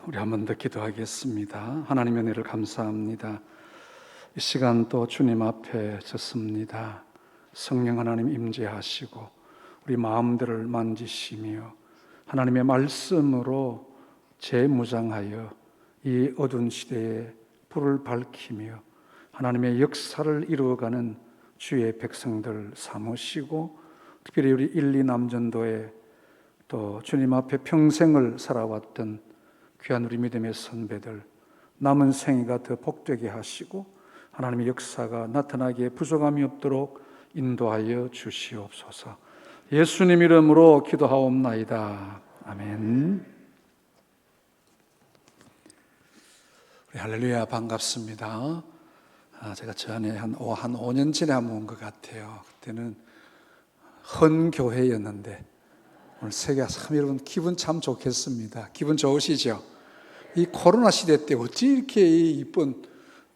우리 한 번 더 기도하겠습니다. 하나님의 은혜를 감사합니다. 이 시간 또 주님 앞에 섰습니다. 성령 하나님 임재하시고 우리 마음들을 만지시며 하나님의 말씀으로 재무장하여 이 어두운 시대에 불을 밝히며 하나님의 역사를 이루어가는 주의 백성들 삼으시고, 특별히 우리 1, 2 남전도에 또 주님 앞에 평생을 살아왔던 귀한 우리 믿음의 선배들, 남은 생애가 더 복되게 하시고 하나님의 역사가 나타나기에 부족함이 없도록 인도하여 주시옵소서. 예수님 이름으로 기도하옵나이다. 아멘. 우리 할렐루야, 반갑습니다. 제가 전에 한 5년 전에 한번 온 것 같아요. 그때는 헌교회였는데 오늘 세계 참 여러분 기분 참 좋겠습니다. 기분 좋으시죠? 이 코로나 시대 때 어찌 이렇게 이쁜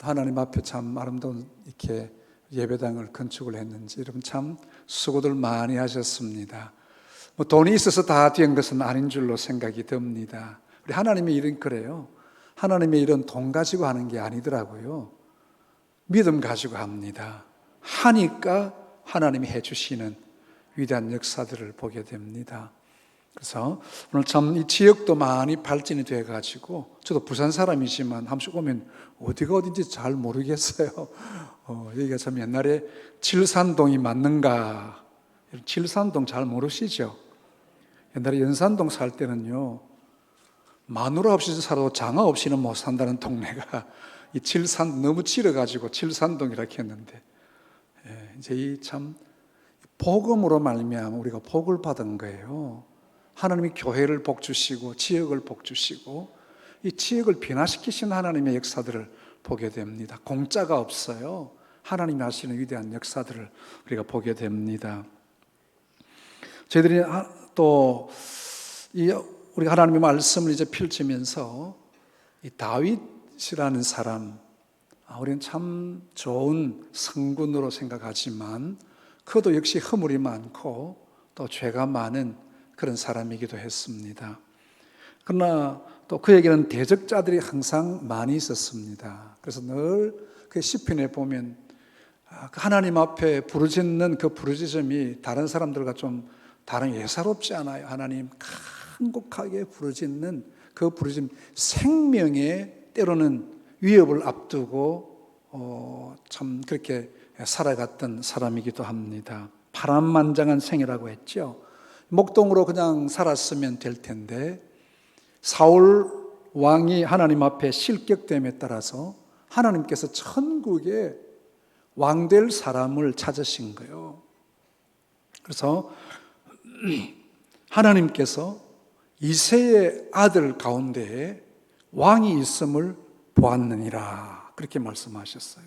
하나님 앞에 참 아름다운 이렇게 예배당을 건축을 했는지 여러분 참 수고들 많이 하셨습니다. 뭐 돈이 있어서 다 된 것은 아닌 줄로 생각이 듭니다. 우리 하나님의 일은 그래요. 하나님의 일은 돈 가지고 하는 게 아니더라고요. 믿음 가지고 합니다. 하니까 하나님이 해주시는 위대한 역사들을 보게 됩니다. 그래서 오늘 참 이 지역도 많이 발전이 돼가지고, 저도 부산 사람이지만 한 번씩 오면 어디가 어딘지 잘 모르겠어요. 여기가 참 옛날에 칠산동이 맞는가? 칠산동 잘 모르시죠? 옛날에 연산동 살 때는요, 마누라 없이 살아도 장아 없이는 못 산다는 동네가 이 칠산 너무 길어가지고 칠산동이라고 했는데, 이제 이 참 복음으로 말미암아 우리가 복을 받은 거예요. 하나님이 교회를 복 주시고 지역을 복 주시고 이 지역을 변화시키신 하나님의 역사들을 보게 됩니다. 공짜가 없어요. 하나님이 하시는 위대한 역사들을 우리가 보게 됩니다. 저희들이 또 우리가 하나님의 말씀을 이제 펼치면서 이 다윗이라는 사람, 우리는 참 좋은 성군으로 생각하지만 그도 역시 허물이 많고 또 죄가 많은 그런 사람이기도 했습니다. 그러나 또 그에게는 대적자들이 항상 많이 있었습니다. 그래서 늘 그 시편에 보면 하나님 앞에 부르짖는 그 부르짖음이 다른 사람들과 좀 다른 예사롭지 않아요. 하나님 간곡하게 부르짖는 그 부르짖음, 생명의 때로는 위협을 앞두고 참 그렇게 살아갔던 사람이기도 합니다. 파란만장한 생이라고 했죠. 목동으로 그냥 살았으면 될 텐데 사울 왕이 하나님 앞에 실격됨에 따라서 하나님께서 천국에 왕될 사람을 찾으신 거예요. 그래서 하나님께서 이새의 아들 가운데에 왕이 있음을 보았느니라, 그렇게 말씀하셨어요.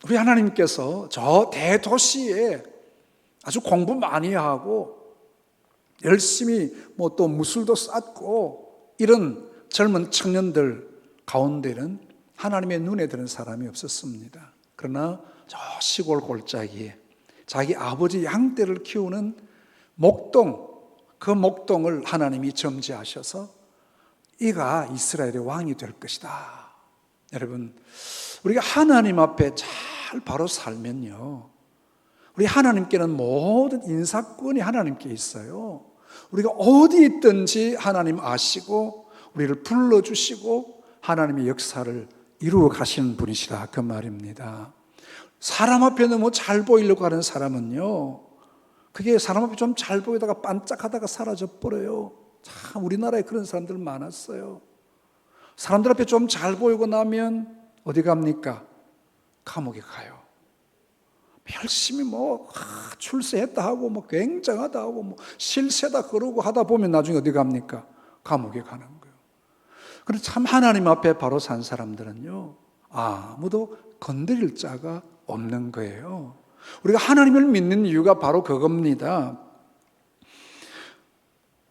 우리 하나님께서 저 대도시에 아주 공부 많이 하고 열심히 뭐 또 무술도 쌓고 이런 젊은 청년들 가운데는 하나님의 눈에 드는 사람이 없었습니다. 그러나 저 시골 골짜기에 자기 아버지 양떼를 키우는 목동, 그 목동을 하나님이 점지하셔서 이가 이스라엘의 왕이 될 것이다. 여러분, 우리가 하나님 앞에 잘 바로 살면요, 우리 하나님께는 모든 인사권이 하나님께 있어요. 우리가 어디 있든지 하나님 아시고 우리를 불러주시고 하나님의 역사를 이루어 가시는 분이시라, 그 말입니다. 사람 앞에 너무 잘 보이려고 하는 사람은요, 그게 사람 앞에 좀 잘 보이다가 반짝하다가 사라져 버려요. 참 우리나라에 그런 사람들 많았어요. 사람들 앞에 좀 잘 보이고 나면 어디 갑니까? 감옥에 가요. 열심히 출세했다 하고 굉장하다 하고 실세다 그러고 하다 보면 나중에 어디 갑니까? 감옥에 가는 거예요. 그런데 참 하나님 앞에 바로 산 사람들은요, 아무도 건드릴 자가 없는 거예요. 우리가 하나님을 믿는 이유가 바로 그겁니다.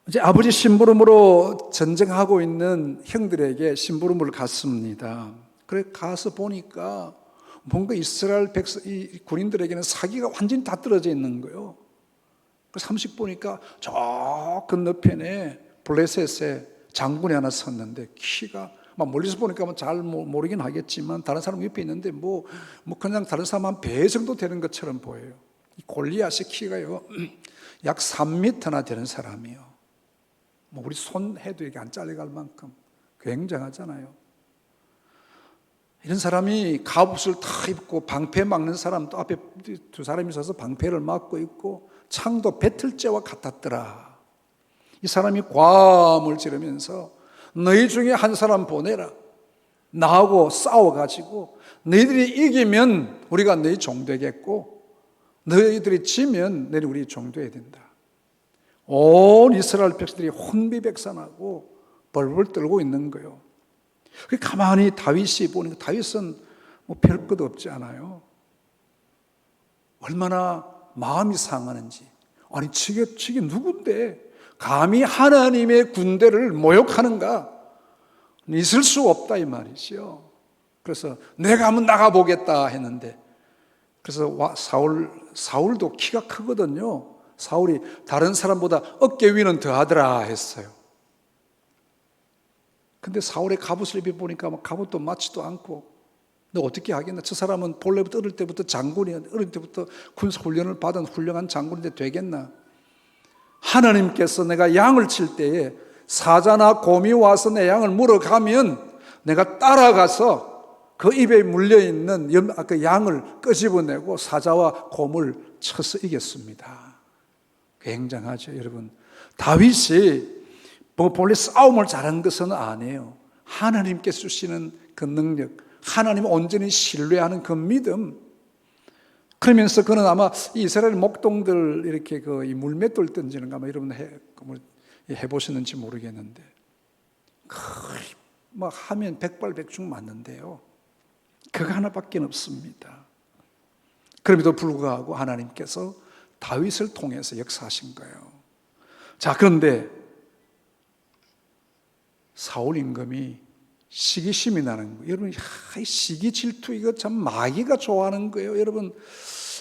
이제 아버지 심부름으로 전쟁하고 있는 형들에게 심부름을 갔습니다. 그래 가서 보니까 뭔가 이스라엘 이 군인들에게는 사기가 완전히 다 떨어져 있는 거예요. 그래서 30 보니까 저 건너편에 블레셋에 장군이 하나 섰는데 키가 막 멀리서 보니까 잘 모르긴 하겠지만 다른 사람 옆에 있는데 뭐 그냥 다른 사람 한 배 정도 되는 것처럼 보여요. 이 골리앗의 키가요 약 3m나 되는 사람이요. 뭐 우리 손 해도 이게 안 잘려갈 만큼 굉장하잖아요. 이런 사람이 갑옷을 다 입고 방패 막는 사람도 앞에 두 사람이 있어서 방패를 막고 있고 창도 배틀죄와 같았더라. 이 사람이 과음을 지르면서 너희 중에 한 사람 보내라. 나하고 싸워가지고 너희들이 이기면 우리가 너희 종 되겠고 너희들이 지면 너희 우리 종 돼야 된다. 온 이스라엘 백성들이 혼비백산하고 벌벌 떨고 있는 거예요. 가만히 다윗이 보니까 다윗은 뭐 별 것 없지 않아요. 얼마나 마음이 상하는지. 아니 저게 누군데 감히 하나님의 군대를 모욕하는가? 있을 수 없다 이 말이죠. 그래서 내가 한번 나가보겠다 했는데 그래서 사울도 키가 크거든요. 사울이 다른 사람보다 어깨 위는 더하더라 했어요. 근데 사울의 갑옷을 입어보니까 갑옷도 맞지도 않고 너 어떻게 하겠나? 저 사람은 본래부터 어릴 때부터 장군이야. 어릴 때부터 군사훈련을 받은 훌륭한 장군인데 되겠나? 하나님께서 내가 양을 칠 때에 사자나 곰이 와서 내 양을 물어가면 내가 따라가서 그 입에 물려있는 그 양을 끄집어내고 사자와 곰을 쳐서 이겼습니다. 굉장하죠 여러분. 다윗이 본래 싸움을 잘한 것은 아니에요. 하나님께 주시는 그 능력, 하나님을 온전히 신뢰하는 그 믿음. 그러면서 그는 아마 이스라엘 목동들 이렇게 이 물맷돌 던지는 거 아마 여러분 해보셨는지 모르겠는데 막 하면 백발백중 맞는데요. 그거 하나밖에 없습니다. 그럼에도 불구하고 하나님께서 다윗을 통해서 역사하신 거예요. 자, 그런데 사울 임금이 시기심이 나는 거예요. 여러분, 시기 질투 이거 참 마귀가 좋아하는 거예요. 여러분,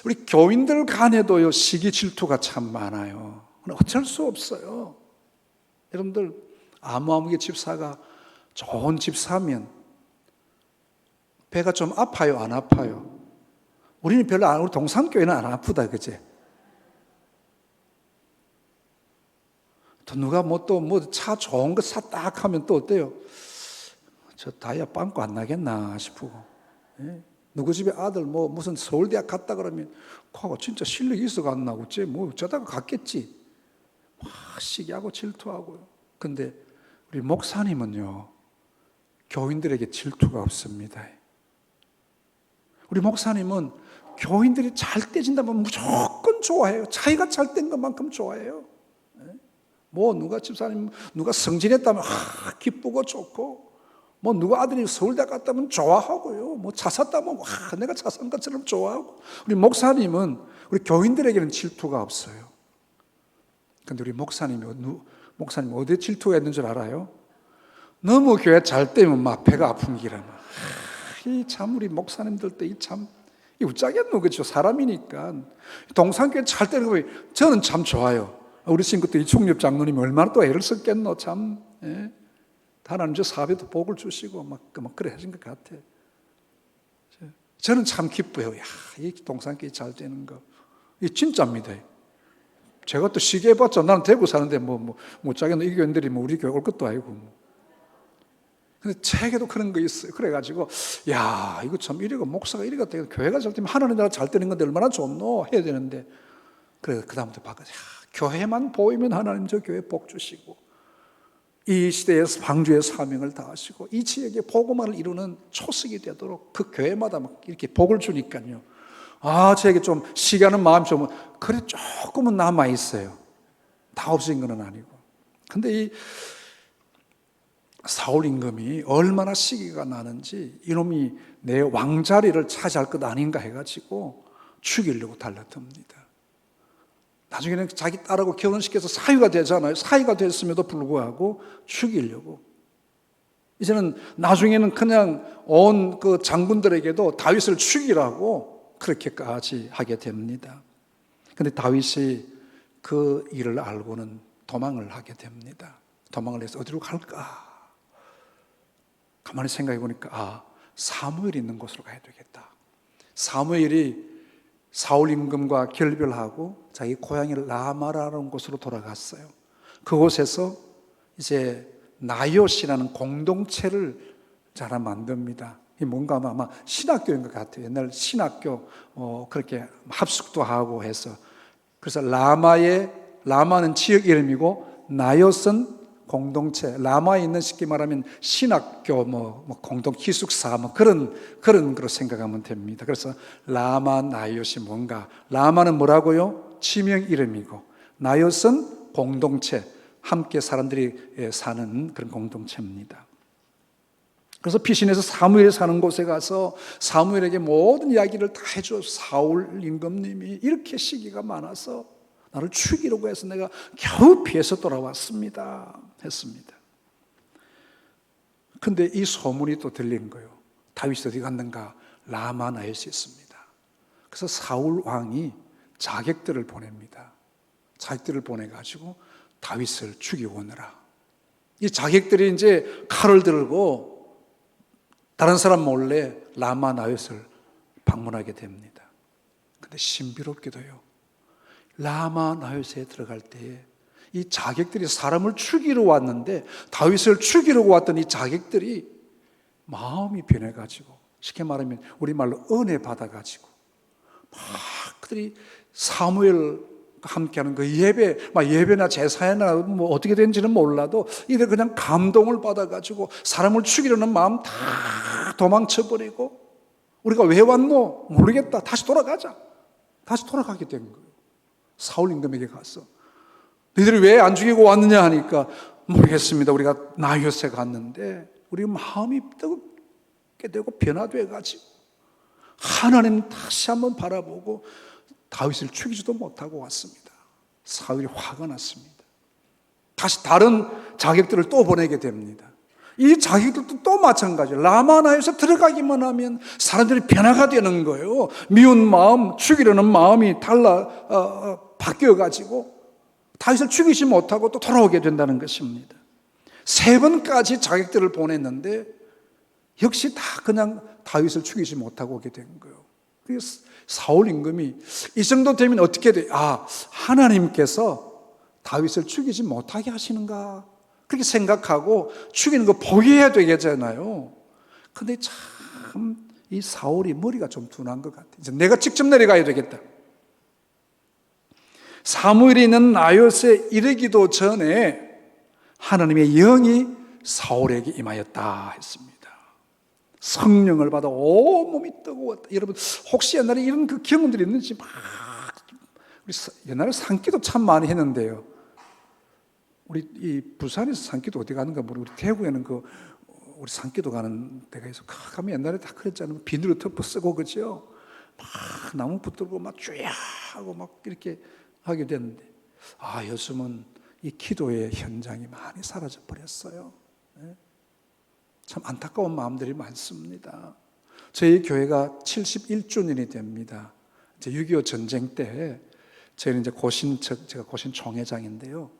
우리 교인들 간에도요 시기 질투가 참 많아요. 어쩔 수 없어요. 여러분들 아무개 집사가 좋은 집사면 배가 좀 아파요, 안 아파요? 우리는 별로 안, 우리 동산교회는 안 아프다, 그제? 또 누가 차 좋은 거 사 딱 하면 또 어때요? 저 다이아 빵꾸 안 나겠나 싶고. 예? 누구 집에 아들 무슨 서울대학 갔다 그러면 그거 진짜 실력이 있어가 안 나고 저다가 갔겠지. 막 시기하고 질투하고요. 근데 우리 목사님은요 교인들에게 질투가 없습니다. 우리 목사님은 교인들이 잘 떼진다면 무조건 좋아해요. 자기가 잘 뗀 것만큼 좋아해요. 누가 집사님 누가 승진했다면 기쁘고 좋고 누가 아들이 서울대 갔다면 좋아하고요. 차 샀다면 내가 차 산 것처럼 좋아하고. 우리 목사님은 우리 교인들에게는 질투가 없어요. 근데 우리 목사님 어디에 질투가 있는 줄 알아요? 너무 교회 잘 되면 막 배가 아픈 기라. 참 우리 목사님들 때 참 웃자겠노, 그렇죠? 사람이니까. 동산교회 잘 되는 거 저는 참 좋아요. 우리 친구 때 이총엽 장로님이 얼마나 또 애를 썼겠노, 참. 예? 하나님 저 사업에도 복을 주시고 막 그래 하신 것 같아. 저는 참 기뻐요. 이 동산교회 잘 되는 거. 이게 진짜입니다. 제가 또 시기해봤자 나는 대구 사는데 못 자겠노. 이 교인들이 우리 교회 올 것도 아니고. 근데 책에도 그런 거 있어요. 그래가지고 이거 참 이래가 목사가 이래가 되고 교회가 잘 되면 하나님 나라 잘 되는 건데 얼마나 좋노 해야 되는데 그래 그 다음부터 바꿔서 교회만 보이면 하나님 저 교회 복 주시고 이 시대에서 방주의 사명을 다하시고 이 지역에 복음화를 이루는 초석이 되도록 그 교회마다 막 이렇게 복을 주니까요. 저에게 좀 시기하는 마음이 좀 그래 조금은 남아 있어요. 다 없어진 건 아니고. 근데 이 사울 임금이 얼마나 시기가 나는지 이놈이 내 왕자리를 차지할 것 아닌가 해가지고 죽이려고 달라듭니다. 나중에는 자기 딸하고 결혼시켜서 사위가 되잖아요. 사위가 됐음에도 불구하고 죽이려고. 이제는 나중에는 그냥 온 그 장군들에게도 다윗을 죽이라고 그렇게까지 하게 됩니다. 그런데 다윗이 그 일을 알고는 도망을 하게 됩니다. 도망을 해서 어디로 갈까? 가만히 생각해 보니까 사무엘이 있는 곳으로 가야 되겠다. 사무엘이 사울 임금과 결별하고 자기 고향인 라마라는 곳으로 돌아갔어요. 그곳에서 이제 나요시라는 공동체를 하나 만듭니다. 이 뭔가 아마 신학교인 것 같아요. 옛날 신학교 그렇게 합숙도 하고 해서, 그래서 라마는 지역 이름이고 나요스는 공동체, 라마에 있는 쉽게 말하면 신학교, 공동 기숙사, 그런 거로 생각하면 됩니다. 그래서 라마 나요시 뭔가, 라마는 뭐라고요? 지명 이름이고, 나요스는 공동체, 함께 사람들이 사는 그런 공동체입니다. 그래서 피신해서 사무엘이 사는 곳에 가서 사무엘에게 모든 이야기를 다 해줘. 사울 임금님이 이렇게 시기가 많아서 나를 죽이려고 해서 내가 겨우 피해서 돌아왔습니다 했습니다. 근데 이 소문이 또 들린 거예요. 다윗이 어디 갔는가? 라마 나요시에 있습니다. 그래서 사울 왕이 자객들을 보냅니다. 자객들을 보내가지고 다윗을 죽이고 오느라. 이 자객들이 이제 칼을 들고 다른 사람 몰래 라마 나요스를 방문하게 됩니다. 근데 신비롭게도요, 라마 나요스에 들어갈 때에 이 자객들이 사람을 죽이러 왔는데, 다윗을 죽이려고 왔던 이 자객들이 마음이 변해가지고, 쉽게 말하면 우리말로 은혜 받아가지고 막 그들이 사무엘 함께하는 그 예배나 제사나 어떻게 된지는 몰라도 이들 그냥 감동을 받아가지고 사람을 죽이려는 마음 다 도망쳐버리고, 우리가 왜 왔노? 모르겠다. 다시 돌아가자. 다시 돌아가게 된 거예요. 사울 임금에게 가서 너희들이 왜 안 죽이고 왔느냐 하니까 모르겠습니다. 우리가 나요스에 갔는데 우리 마음이 뜨겁게 되고 변화돼가지고 하나님 다시 한번 바라보고 다윗을 죽이지도 못하고 왔습니다. 사울이 화가 났습니다. 다시 다른 자객들을 또 보내게 됩니다. 이 자객들도 또 마찬가지예요. 라마나에서 들어가기만 하면 사람들이 변화가 되는 거예요. 미운 마음, 죽이려는 마음이 바뀌어가지고 다윗을 죽이지 못하고 또 돌아오게 된다는 것입니다. 3번까지 자객들을 보냈는데 역시 다 그냥 다윗을 죽이지 못하고 오게 된 거예요. 그래서 사울 임금이 이 정도 되면 어떻게 돼요? 하나님께서 다윗을 죽이지 못하게 하시는가? 그렇게 생각하고 죽이는 거 포기해야 되겠잖아요. 근데 참 이 사울이 머리가 좀 둔한 것 같아요. 이제 내가 직접 내려가야 되겠다. 사무엘이 있는 나요스에 이르기도 전에 하나님의 영이 사울에게 임하였다 했습니다. 성령을 받아 온몸이 뜨거웠다. 여러분 혹시 옛날에 이런 그 경험들이 있는지 우리 옛날에 산기도 참 많이 했는데요. 우리 이 부산에서 산기도 어디 가는가 모르고, 우리 대구에는 우리 산기도 가는 데가 있어. 가면 옛날에 다 그랬잖아요. 비닐로 덮어 쓰고 그죠? 막 나무 붙들고 막 쥐야하고 막 이렇게 하게 됐는데, 요즘은 이 기도의 현장이 많이 사라져 버렸어요. 참 안타까운 마음들이 많습니다. 저희 교회가 71주년이 됩니다. 이제 6.25 전쟁 때 저희는 이제 제가 고신 총회장인데요.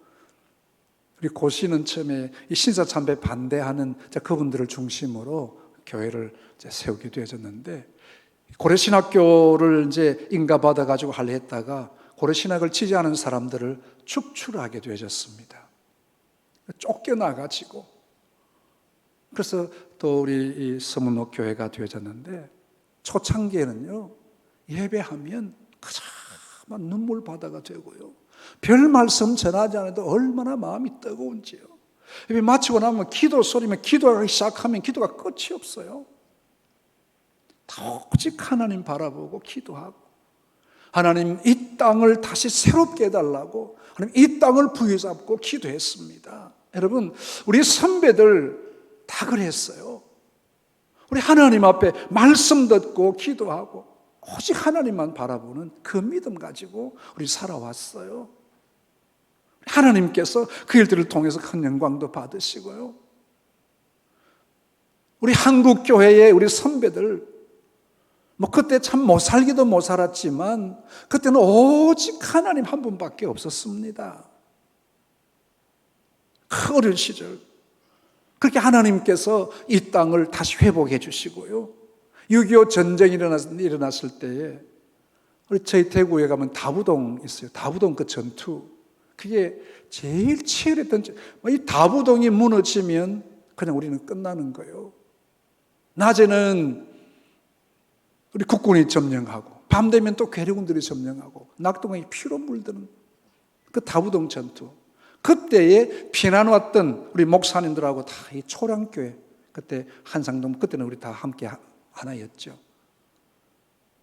우리 고신은 처음에 이 신사참배 반대하는 그분들을 중심으로 교회를 이제 세우게 되어졌는데, 고려신학교를 이제 인가받아가지고 하려 했다가 고려신학을 지지하는 사람들을 축출하게 되어졌습니다. 쫓겨나가지고. 그래서 또 우리 이 서문옥 교회가 되어졌는데, 초창기에는요, 예배하면 그저 눈물 바다가 되고요, 별 말씀 전하지 않아도 얼마나 마음이 뜨거운지요. 예배 마치고 나면 기도 소리면 기도하기 시작하면 기도가 끝이 없어요. 오직 하나님 바라보고 기도하고, 하나님 이 땅을 다시 새롭게 해달라고, 하나님 이 땅을 부여잡고 기도했습니다. 여러분 우리 선배들 다 그랬어요. 우리 하나님 앞에 말씀 듣고 기도하고 오직 하나님만 바라보는 그 믿음 가지고 우리 살아왔어요. 하나님께서 그 일들을 통해서 큰 영광도 받으시고요. 우리 한국 교회의 우리 선배들, 그때 참 못 살기도 못 살았지만 그때는 오직 하나님 한 분밖에 없었습니다. 그 어린 시절 그렇게 하나님께서 이 땅을 다시 회복해 주시고요. 6.25 전쟁이 일어났을 때에 우리 저희 대구에 가면 다부동 있어요. 다부동 그 전투. 그게 제일 치열했던, 이 다부동이 무너지면 그냥 우리는 끝나는 거예요. 낮에는 우리 국군이 점령하고, 밤 되면 또 괴뢰군들이 점령하고, 낙동강이 피로 물드는 그 다부동 전투. 그때에 피난 왔던 우리 목사님들하고 다 이 초량교회, 그때 한상동, 그때는 우리 다 함께 하나였죠.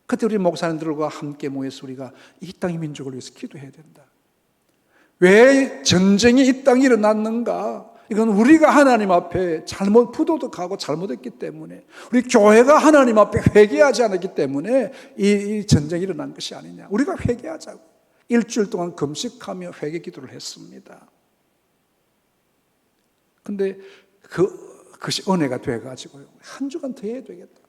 그때 우리 목사님들과 함께 모여서 우리가 이 땅의 민족을 위해서 기도해야 된다. 왜 전쟁이 이 땅에 일어났는가? 이건 우리가 하나님 앞에 부도덕하고 잘못했기 때문에, 우리 교회가 하나님 앞에 회개하지 않았기 때문에 이 전쟁이 일어난 것이 아니냐. 우리가 회개하자고 일주일 동안 금식하며 회개 기도를 했습니다. 근데 그것이 은혜가 돼가지고요, 한 주간 더 해야 되겠다.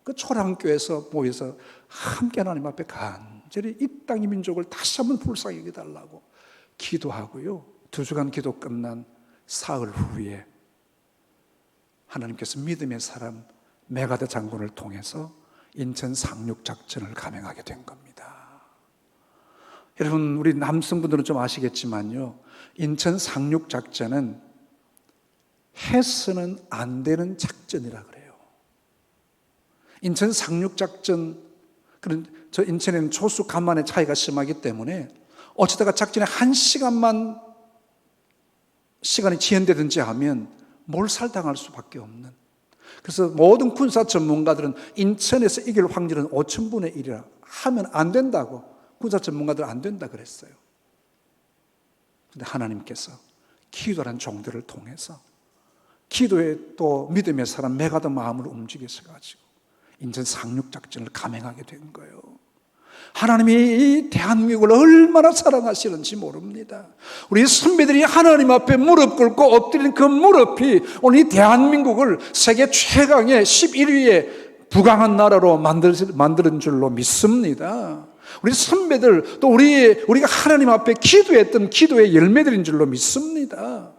그 초량교에서 모여서 함께 하나님 앞에 간절히 이 땅의 민족을 다시 한번 불쌍히 여겨달라고 기도하고요. 2주간 기도 끝난 사흘 후에 하나님께서 믿음의 사람 메가드 장군을 통해서 인천 상륙작전을 감행하게 된 겁니다. 여러분, 우리 남성분들은 좀 아시겠지만요, 인천 상륙작전은 해서는 안 되는 작전이라 그래요. 인천 상륙작전, 저 인천에는 초수 간만의 차이가 심하기 때문에 어쩌다가 작전에 1시간만 시간이 지연되든지 하면 몰살당할 수밖에 없는, 그래서 모든 군사 전문가들은 인천에서 이길 확률은 5,000분의 1이라 하면 안 된다고, 군사 전문가들은 안 된다 그랬어요. 그런데 하나님께서 기도라는 종들을 통해서 기도에 또 믿음의 사람 메가드 마음을 움직이셔가지고 인천 상륙작전을 감행하게 된 거예요. 하나님이 이 대한민국을 얼마나 사랑하시는지 모릅니다. 우리 선배들이 하나님 앞에 무릎 꿇고 엎드린 그 무릎이 오늘 이 대한민국을 세계 최강의 11위의 부강한 나라로 만드는 줄로 믿습니다. 우리 선배들, 또 우리가 하나님 앞에 기도했던 기도의 열매들인 줄로 믿습니다.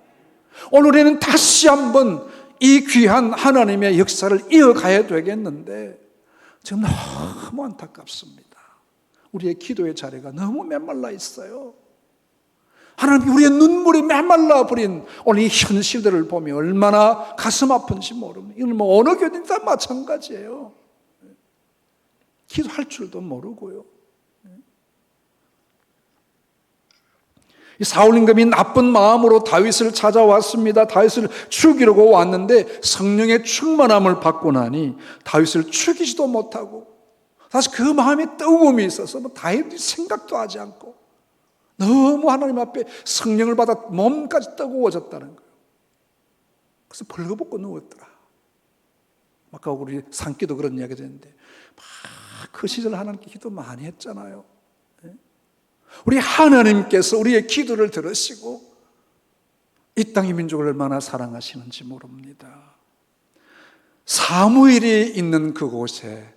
오늘 우리는 다시 한번 이 귀한 하나님의 역사를 이어가야 되겠는데 지금 너무 안타깝습니다. 우리의 기도의 자리가 너무 메말라 있어요. 하나님, 우리의 눈물이 메말라 버린 오늘 이 현실들을 보면 얼마나 가슴 아픈지 모릅니다. 이건 뭐 어느 교회든 다 마찬가지예요. 기도할 줄도 모르고요. 이 사울 임금이 나쁜 마음으로 다윗을 찾아왔습니다. 다윗을 죽이려고 왔는데 성령의 충만함을 받고 나니 다윗을 죽이지도 못하고, 사실 그 마음에 뜨거움이 있어서 다윗이 생각도 하지 않고 너무 하나님 앞에 성령을 받아 몸까지 뜨거워졌다는 거예요. 그래서 벌거벗고 누웠더라. 아까 우리 산기도 그런 이야기가 됐는데, 그 시절 하나님께 기도 많이 했잖아요. 우리 하나님께서 우리의 기도를 들으시고 이 땅의 민족을 얼마나 사랑하시는지 모릅니다. 사무엘이 있는 그곳에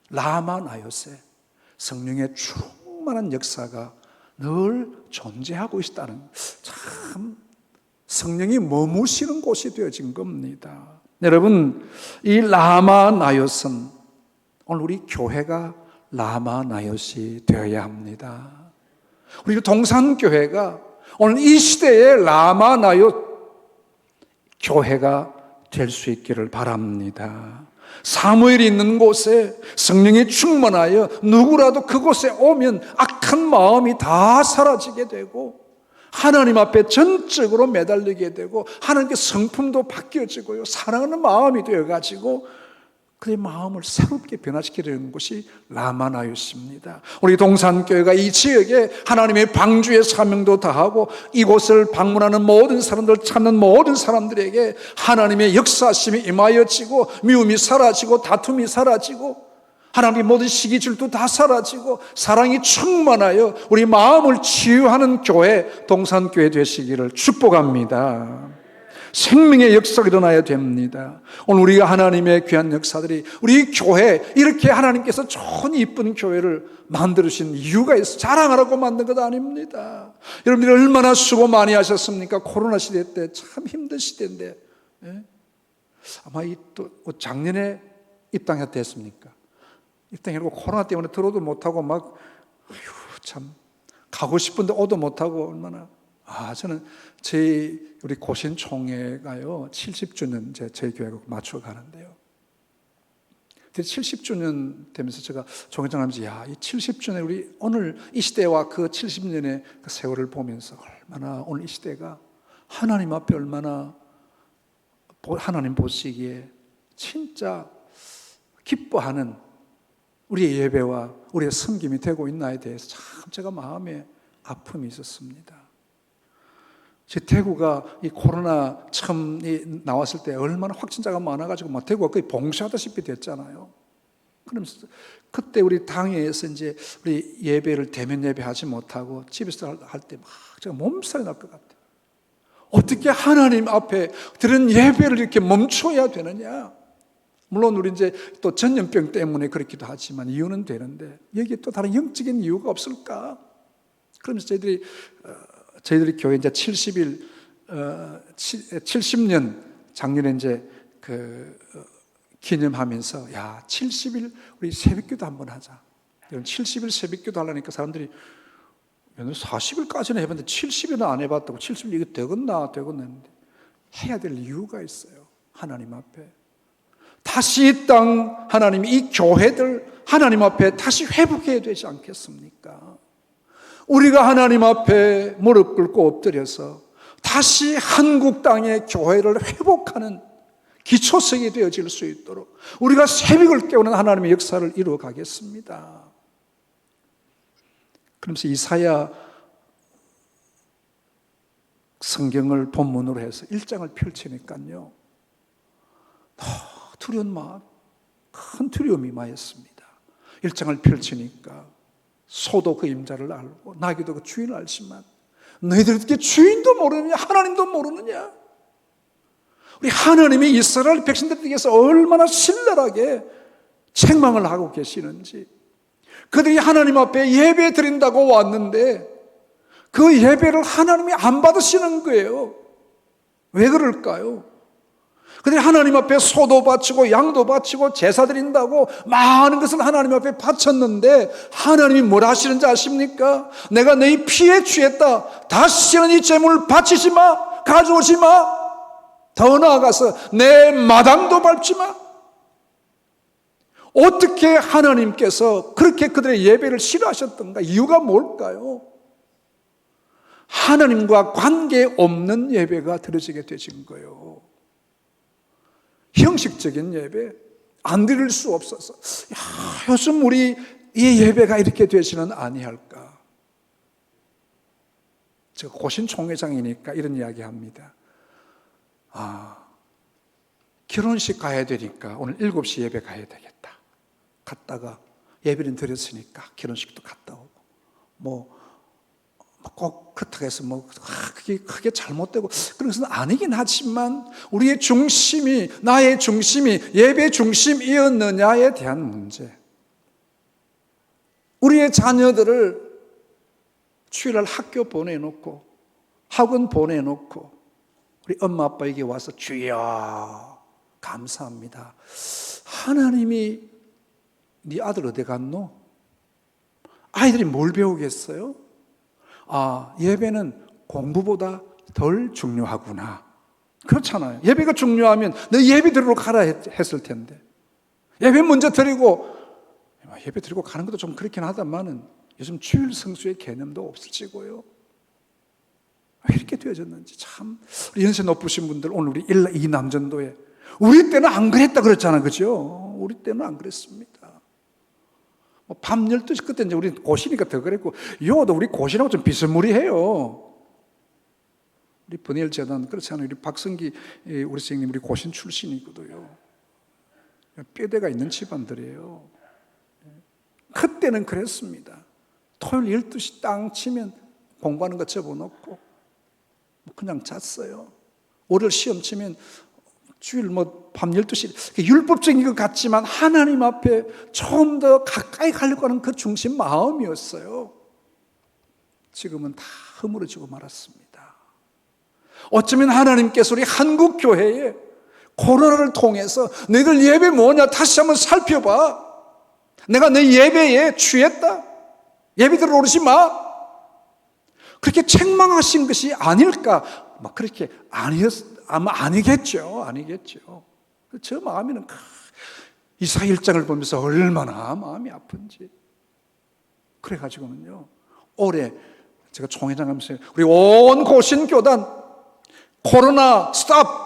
라마나요세 성령의 충만한 역사가 늘 존재하고 있다는, 참 성령이 머무시는 곳이 되어진 겁니다. 여러분, 이 라마나요스는 오늘 우리 교회가 라마나요시 되어야 합니다. 우리 동산교회가 오늘 이 시대의 라마나요 교회가 될 수 있기를 바랍니다. 사무엘이 있는 곳에 성령이 충만하여 누구라도 그곳에 오면 악한 마음이 다 사라지게 되고 하나님 앞에 전적으로 매달리게 되고 하나님께 성품도 바뀌어지고요, 사랑하는 마음이 되어가지고 그의 마음을 새롭게 변화시키려는 것이 라마나요스입니다. 우리 동산교회가 이 지역에 하나님의 방주의 사명도 다하고 이곳을 방문하는 모든 사람들, 찾는 모든 사람들에게 하나님의 역사심이 임하여지고 미움이 사라지고 다툼이 사라지고 하나님의 모든 시기질도 다 사라지고 사랑이 충만하여 우리 마음을 치유하는 교회, 동산교회 되시기를 축복합니다. 생명의 역사가 일어나야 됩니다. 오늘 우리가 하나님의 귀한 역사들이 우리 교회 이렇게 하나님께서 좋은 이쁜 교회를 만들으신 이유가 있어. 자랑하라고 만든 것 아닙니다. 여러분들이 얼마나 수고 많이 하셨습니까? 코로나 시대 때 참 힘든 시대인데, 예? 아마 또 작년에 입당했댔습니까? 입당해고 코로나 때문에 들어도 못하고 막 참 가고 싶은데 오도 못하고 얼마나. 저는 우리 고신총회가요 70주년 저희 교회가 맞춰 가는데요. 70주년 되면서 제가 총회장 하면서 이 70주년 우리 오늘 이 시대와 그 70년의 그 세월을 보면서 얼마나 오늘 이 시대가 하나님 앞에 얼마나 하나님 보시기에 진짜 기뻐하는 우리의 예배와 우리의 섬김이 되고 있나에 대해서 참 제가 마음에 아픔이 있었습니다. 제 대구가 이 코로나 처음 나왔을 때 얼마나 확진자가 많아가지고 막 대구가 거의 봉쇄하다시피 됐잖아요. 그러면서 그때 우리 당회에서 이제 우리 예배를 대면 예배하지 못하고 집에서 할 때 막 제가 몸살이 날 것 같아요. 어떻게 하나님 앞에 드린 예배를 이렇게 멈춰야 되느냐? 물론 우리 이제 또 전염병 때문에 그렇기도 하지만 이유는 되는데 여기에 또 다른 영적인 이유가 없을까? 그러면서 저희들이 교회 이제 70년 작년에 이제 기념하면서 70일 우리 새벽기도 한번 하자. 70일 새벽기도 하려니까 사람들이 40일까지는 해봤는데 70일은 안 해봤다고. 70일 이게 되겠나 했는데 해야 될 이유가 있어요. 하나님 앞에 다시 이 땅 하나님이 이 교회들 하나님 앞에 다시 회복해야 되지 않겠습니까? 우리가 하나님 앞에 무릎 꿇고 엎드려서 다시 한국 땅의 교회를 회복하는 기초석이 되어질 수 있도록 우리가 새벽을 깨우는 하나님의 역사를 이루어 가겠습니다. 그러면서 이사야 성경을 본문으로 해서 1장을 펼치니까요 두려운 마음, 큰 두려움이 임하였습니다. 1장을 펼치니까 소도 그 임자를 알고 나귀도 그 주인을 알지만 너희들 어떻게 주인도 모르느냐? 하나님도 모르느냐? 우리 하나님이 이스라엘 백성들에게서 얼마나 신랄하게 책망을 하고 계시는지, 그들이 하나님 앞에 예배 드린다고 왔는데 그 예배를 하나님이 안 받으시는 거예요. 왜 그럴까요? 그들이 하나님 앞에 소도 바치고 양도 바치고 제사 드린다고 많은 것을 하나님 앞에 바쳤는데 하나님이 뭘 하시는지 아십니까? 내가 너희 피에 취했다. 다시는 이 제물을 바치지 마. 가져오지 마. 더 나아가서 내 마당도 밟지 마. 어떻게 하나님께서 그렇게 그들의 예배를 싫어하셨던가? 이유가 뭘까요? 하나님과 관계없는 예배가 드려지게 되신 거예요. 형식적인 예배, 안 드릴 수 없어서 요즘 우리 이 예배가 이렇게 되지는 아니할까? 제가 고신총회장이니까 이런 이야기 합니다. 결혼식 가야 되니까 오늘 7시 예배 가야 되겠다. 갔다가 예배는 드렸으니까 결혼식도 갔다 오고 꼭 그렇다고 해서 그게 크게 잘못되고 그런 것은 아니긴 하지만 우리의 중심이, 나의 중심이 예배 중심이었느냐에 대한 문제. 우리의 자녀들을 주일날 학교 보내놓고 학원 보내놓고 우리 엄마 아빠에게 와서 주여 감사합니다. 하나님이 네 아들 어디 갔노? 아이들이 뭘 배우겠어요? 예배는 공부보다 덜 중요하구나. 그렇잖아요. 예배가 중요하면 너 예배 드리러 가라 했을 텐데. 예배 먼저 드리고, 예배 드리고 가는 것도 좀 그렇긴 하다만은 요즘 주일 성수의 개념도 없어지고요. 왜 이렇게 되어졌는지 참. 우리 연세 높으신 분들 오늘 우리 1, 2 남전도에 우리 때는 안 그랬다 그랬잖아요. 그죠? 우리 때는 안 그랬습니다. 밤 12시 그때 이제 우리 고시니까 더 그랬고, 요도 우리 고시라고 좀 비스무리해요. 우리 번엘 재단 그렇지 않아요. 우리 박성기 우리 선생님 우리 고신 출신이거든요. 뼈대가 있는 집안들이에요. 그때는 그랬습니다. 토요일 12시 땅 치면 공부하는 거 접어놓고 그냥 잤어요. 월요일 시험 치면 주일 밤 12시 율법적인 것 같지만 하나님 앞에 좀 더 가까이 가려고 하는 그 중심 마음이었어요. 지금은 다 허물어지고 말았습니다. 어쩌면 하나님께서 우리 한국 교회에 코로나를 통해서 너희들 예배 뭐냐 다시 한번 살펴봐. 내가 너 예배에 취했다. 예배대로 오르지 마. 그렇게 책망하신 것이 아닐까? 그렇게 아마 아니겠죠. 저 마음에는 이사야 1장을 보면서 얼마나 마음이 아픈지. 그래가지고는요, 올해 제가 총회장 하면서 우리 온 고신교단 코로나 스탑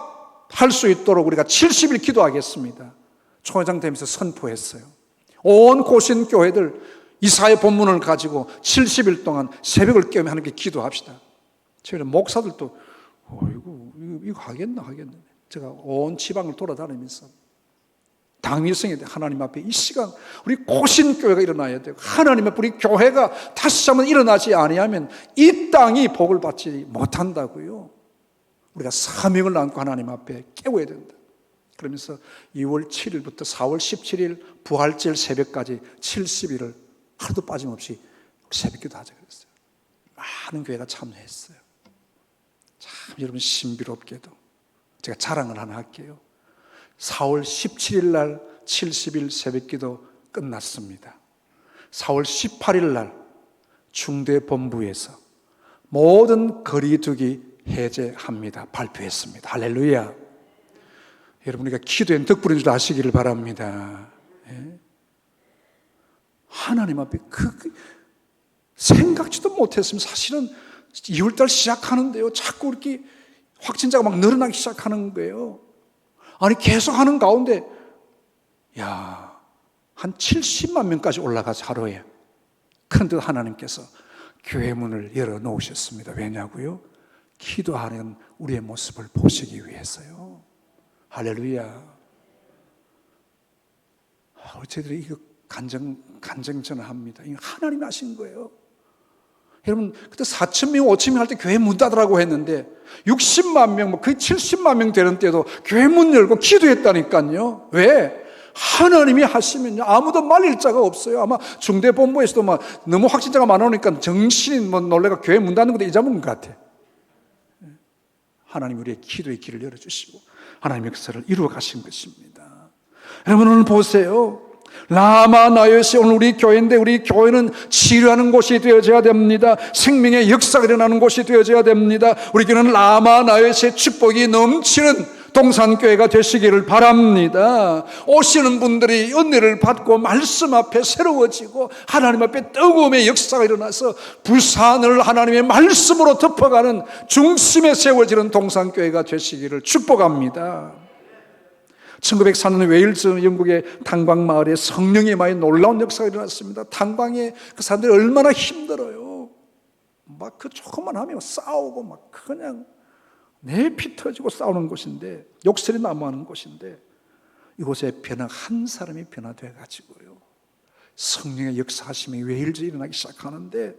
할 수 있도록 우리가 70일 기도하겠습니다. 총회장 되면서 선포했어요. 온 고신교회들 이사야 본문을 가지고 70일 동안 새벽을 깨우며 하나님께 기도합시다. 저희 목사들도 이거 하겠나. 제가 온 지방을 돌아다니면서 당위성에 하나님 앞에 이 시간 우리 고신교회가 일어나야 되고 하나님 앞에 우리 교회가 다시 한번 일어나지 아니하면 이 땅이 복을 받지 못한다고요. 우리가 사명을 안고 하나님 앞에 깨워야 된다. 그러면서 2월 7일부터 4월 17일 부활절 새벽까지 70일을 하루도 빠짐없이 새벽기도 하자 그랬어요. 많은 교회가 참여했어요. 참 여러분 신비롭게도 제가 자랑을 하나 할게요. 4월 17일 날 70일 새벽기도 끝났습니다. 4월 18일 날 중대본부에서 모든 거리두기 해제합니다. 발표했습니다. 할렐루야. 여러분 우리가 기도엔 덕분인 줄 아시기를 바랍니다. 예? 하나님 앞에 생각지도 못했으면 사실은 2월달 시작하는데요. 자꾸 이렇게 확진자가 막 늘어나기 시작하는 거예요. 아니 계속 하는 가운데 한 70만 명까지 올라가서 하루에. 그런데 하나님께서 교회 문을 열어놓으셨습니다. 왜냐고요? 기도하는 우리의 모습을 보시기 위해서요. 할렐루야. 저희들이 이거 간증전합니다. 이거 하나님이 하신 거예요. 여러분 그때 4,000명, 5,000명 할 때 교회 문 닫으라고 했는데 60만 명, 거의 70만 명 되는 때도 교회 문 열고 기도했다니까요. 왜? 하나님이 하시면요 아무도 말릴 자가 없어요. 아마 중대본부에서도 너무 확진자가 많으니까 정신이 놀래가 교회 문 닫는 것도 잊어먹은 것 같아. 하나님 우리의 기도의 길을 열어주시고 하나님의 역사를 이루어 가신 것입니다. 여러분 오늘 보세요. 라마 나요시 오늘 우리 교회인데 우리 교회는 치료하는 곳이 되어져야 됩니다. 생명의 역사가 일어나는 곳이 되어져야 됩니다. 우리 교회는 라마 나요시의 축복이 넘치는 동산교회가 되시기를 바랍니다. 오시는 분들이 은혜를 받고 말씀 앞에 새로워지고 하나님 앞에 뜨거움의 역사가 일어나서 부산을 하나님의 말씀으로 덮어가는 중심에 세워지는 동산교회가 되시기를 축복합니다. 1904년 웨일즈 영국의 탄광마을에 성령의 많이 놀라운 역사가 일어났습니다. 탄광에 그 사람들이 얼마나 힘들어요. 그 조금만 하면 싸우고 그냥 내 피 터지고 싸우는 곳인데 욕설이 난무하는 곳인데 이곳에 한 사람이 변화되어 가지고요 성령의 역사하심이 웨일즈에 일어나기 시작하는데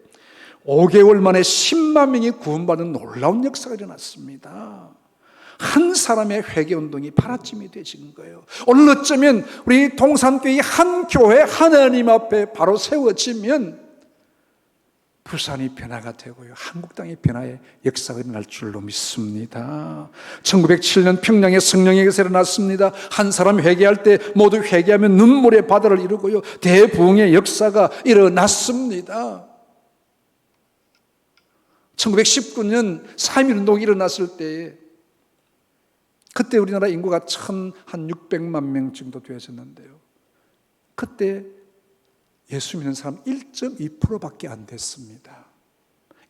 5개월 만에 10만 명이 구원받는 놀라운 역사가 일어났습니다. 한 사람의 회개운동이 파라침이 되신 거예요. 오늘 어쩌면 우리 동산교회 한 교회 하나님 앞에 바로 세워지면 부산이 변화가 되고요 한국 땅의 변화의 역사가 일어날 줄로 믿습니다. 1907년 평양에 성령의 역사가 일어났습니다. 한 사람 회개할 때 모두 회개하면 눈물의 바다를 이루고요 대부흥의 역사가 일어났습니다. 1919년 3.1운동이 일어났을 때 그때 우리나라 인구가 한 600만 명 정도 되었었는데요 그때 예수 믿는 사람 1.2%밖에 안 됐습니다.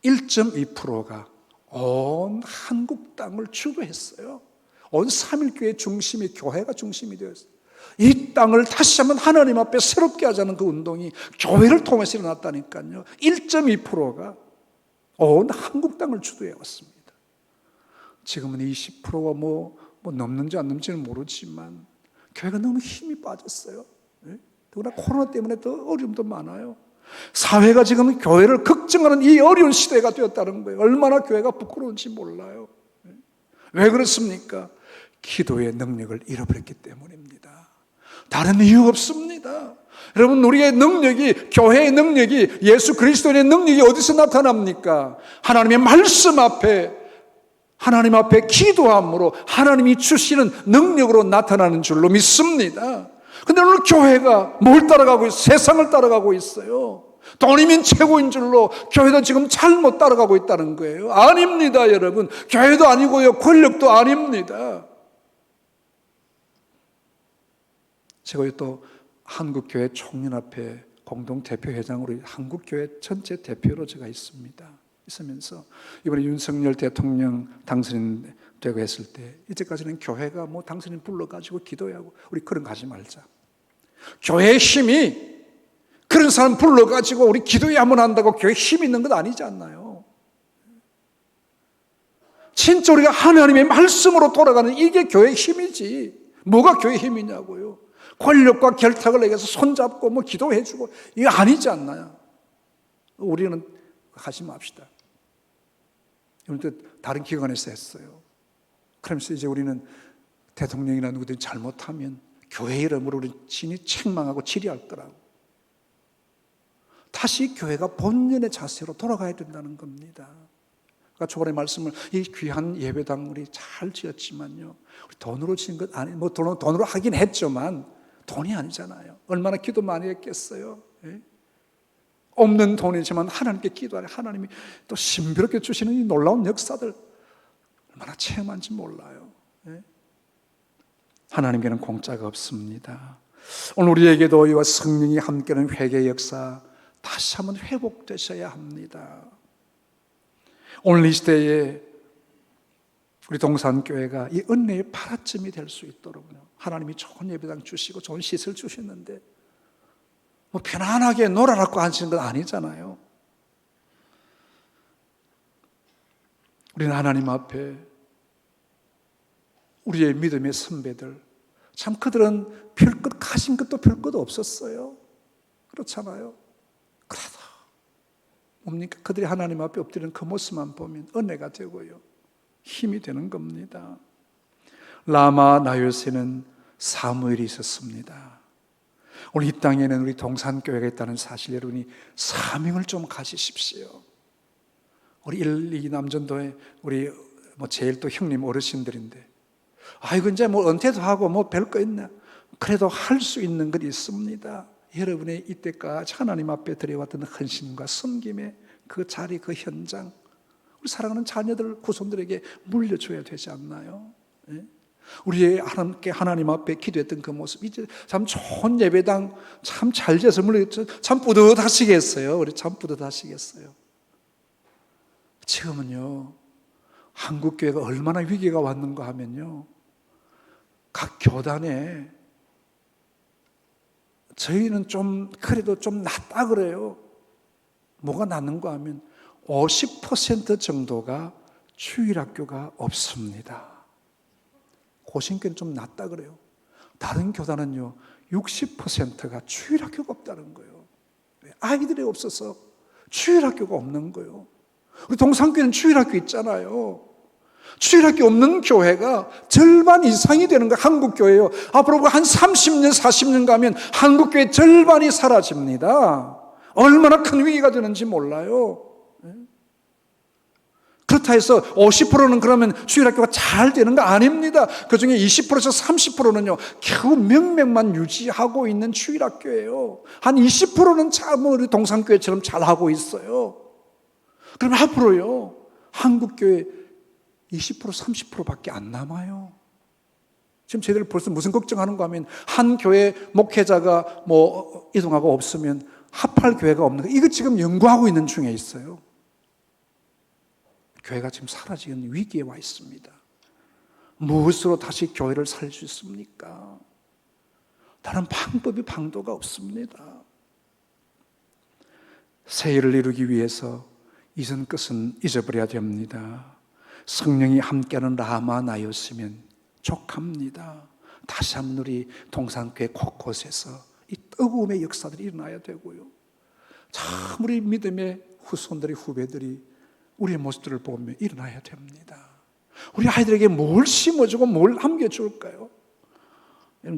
1.2%가 온 한국 땅을 주도했어요. 온 3.1교회 중심이 교회가 중심이 되었어요. 이 땅을 다시 한번 하나님 앞에 새롭게 하자는 그 운동이 교회를 통해서 일어났다니까요. 1.2%가 온 한국 땅을 주도해 왔습니다. 지금은 20%가 뭐 넘는지 안 넘는지는 모르지만 교회가 너무 힘이 빠졌어요. 그러나 코로나 때문에 더 어려움도 많아요. 사회가 지금 교회를 걱정하는 이 어려운 시대가 되었다는 거예요. 얼마나 교회가 부끄러운지 몰라요. 왜 그렇습니까? 기도의 능력을 잃어버렸기 때문입니다. 다른 이유 없습니다. 여러분, 우리의 능력이, 교회의 능력이, 예수 그리스도의 능력이 어디서 나타납니까? 하나님의 말씀 앞에, 하나님 앞에 기도함으로 하나님이 주시는 능력으로 나타나는 줄로 믿습니다. 근데 오늘 교회가 뭘 따라가고 있어요? 세상을 따라가고 있어요. 돈이면 최고인 줄로 교회도 지금 잘못 따라가고 있다는 거예요. 아닙니다, 여러분. 교회도 아니고요, 권력도 아닙니다. 제가 또 한국교회 총연합회 공동대표회장으로 한국교회 전체 대표로 제가 있으면서 이번에 윤석열 대통령 당선되고 했을 때 이제까지는 교회가 뭐 당선인 불러가지고 기도하고 우리 그런 거 하지 말자. 교회의 힘이 그런 사람 불러가지고 우리 기도해야만 한다고 교회에 힘이 있는 건 아니지 않나요? 진짜 우리가 하나님의 말씀으로 돌아가는 이게 교회의 힘이지. 뭐가 교회의 힘이냐고요. 권력과 결탁을 내게서 손잡고 뭐 기도해주고 이거 아니지 않나요? 우리는 하지 맙시다. 이번 다른 기관에서 했어요. 그러면서 이제 우리는 대통령이나 누구든지 잘못하면 교회 이름으로 우리 진이 책망하고 질의할 거라고. 다시 교회가 본연의 자세로 돌아가야 된다는 겁니다. 그러니까 초반에 말씀을 이 귀한 예배당 우리 잘 지었지만요, 우리 돈으로 지은 것 아니, 뭐 돈으로 하긴 했지만 돈이 아니잖아요. 얼마나 기도 많이 했겠어요. 예? 없는 돈이지만 하나님께 기도하니 하나님이 또 신비롭게 주시는 이 놀라운 역사들 얼마나 체험한지 몰라요. 예? 하나님께는 공짜가 없습니다. 오늘 우리에게도 이와 성령이 함께하는 회개의 역사 다시 한번 회복되셔야 합니다. 오늘 이 시대에 우리 동산교회가 이 은혜의 파라점이 될 수 있도록요, 하나님이 좋은 예배당 주시고 좋은 시설 주셨는데 뭐 편안하게 놀아라고 하시는 건 아니잖아요. 우리는 하나님 앞에 우리의 믿음의 선배들, 참 그들은 별것 가진 것도 별것 없었어요. 그렇잖아요. 그래도 뭡니까? 그들이 하나님 앞에 엎드리는 그 모습만 보면 은혜가 되고요, 힘이 되는 겁니다. 라마 나요세는 사무엘이 있었습니다. 오늘 이 땅에는 우리 동산교회가 있다는 사실 여러분이 사명을 좀 가지십시오. 우리 1, 2 남전도에 우리 뭐 제일 또 형님 어르신들인데, 아이고 이제 뭐 은퇴도 하고 뭐 별거 있나? 그래도 할 수 있는 것 있습니다. 여러분의 이때까지 하나님 앞에 드려왔던 헌신과 섬김의 그 자리, 그 현장, 우리 사랑하는 자녀들, 후손들에게 물려줘야 되지 않나요? 예? 우리의 함께 하나님 앞에 기도했던 그 모습, 이제 참 좋은 예배당 참 잘 지어서 참 뿌듯하시겠어요. 우리 참 뿌듯하시겠어요. 지금은요, 한국교회가 얼마나 위기가 왔는가 하면요, 각 교단에 저희는 좀 그래도 좀 낫다 그래요. 뭐가 낫는가 하면 50% 정도가 주일학교가 없습니다. 고신교는 좀 낫다 그래요. 다른 교단은요 60%가 주일학교가 없다는 거예요. 아이들이 없어서 주일학교가 없는 거예요. 우리 동산교회는 주일학교 있잖아요. 주일학교 없는 교회가 절반 이상이 되는 거예요. 한국교회요. 앞으로 한 30년, 40년 가면 한국교회 절반이 사라집니다. 얼마나 큰 위기가 되는지 몰라요. 그렇다 해서 50%는 그러면 주일학교가 잘 되는 거 아닙니다. 그 중에 20%에서 30%는요, 겨우 명맥만 유지하고 있는 주일학교예요. 한 20%는 참 우리 동산교회처럼 잘하고 있어요. 그럼 앞으로요, 한국교회 20%, 30%밖에 안 남아요. 지금 저희들 벌써 무슨 걱정하는가 하면 한 교회 목회자가 뭐 이동하고 없으면 합할 교회가 없는 거, 이거 지금 연구하고 있는 중에 있어요. 교회가 지금 사라지는 위기에 와 있습니다. 무엇으로 다시 교회를 살릴 수 있습니까? 다른 방법이 방도가 없습니다. 새 일을 이루기 위해서 이전 것은 잊어버려야 됩니다. 성령이 함께하는 라마 나였으면 족합니다. 다시 한번 우리 동산교회 곳곳에서 이 뜨거움의 역사들이 일어나야 되고요, 참 우리 믿음의 후손들이, 후배들이 우리의 모습들을 보며 일어나야 됩니다. 우리 아이들에게 뭘 심어주고 뭘 남겨줄까요?